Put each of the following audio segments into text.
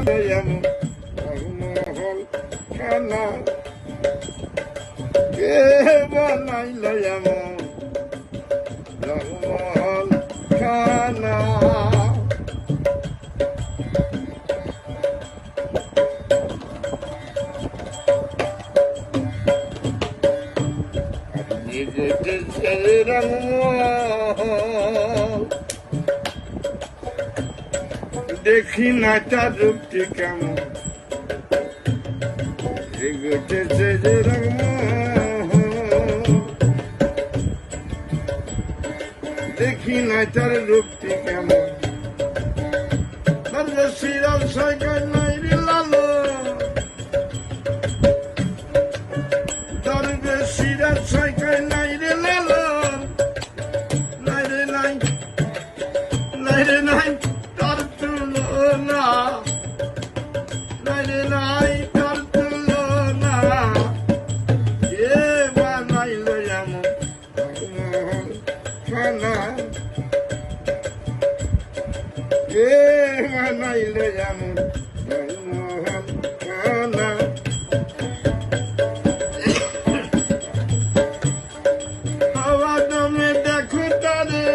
এমন রংমহল খানা কে বানাইল এমন রংমহল খানা দেখি না তার রূপটি কেমন এগোতেছে যে দেখি না তার রূপটি কেমন শ্রীরাম সাইকেল নাই রে লালো দরবে শ্রীরাম সাইকেল নাই রে লালো নাই রে নাই নাই রে নাই তার তুলনা নাই রে নাই তার তুলনা কে বানাইল এমন রংমহল খানা কে বানাইল এমন রংমহল খানা হাওয়া দমে দেখো তারে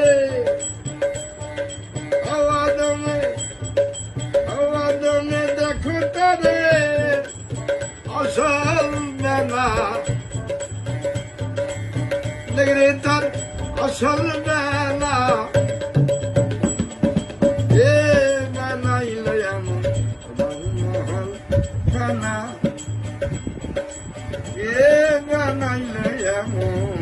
হাওয়া দমে দেখো তারে আসল বেলা দেখরে তার আসল বেলা এ বানাইল এমন রংমহল খানা এ বানাইল এমন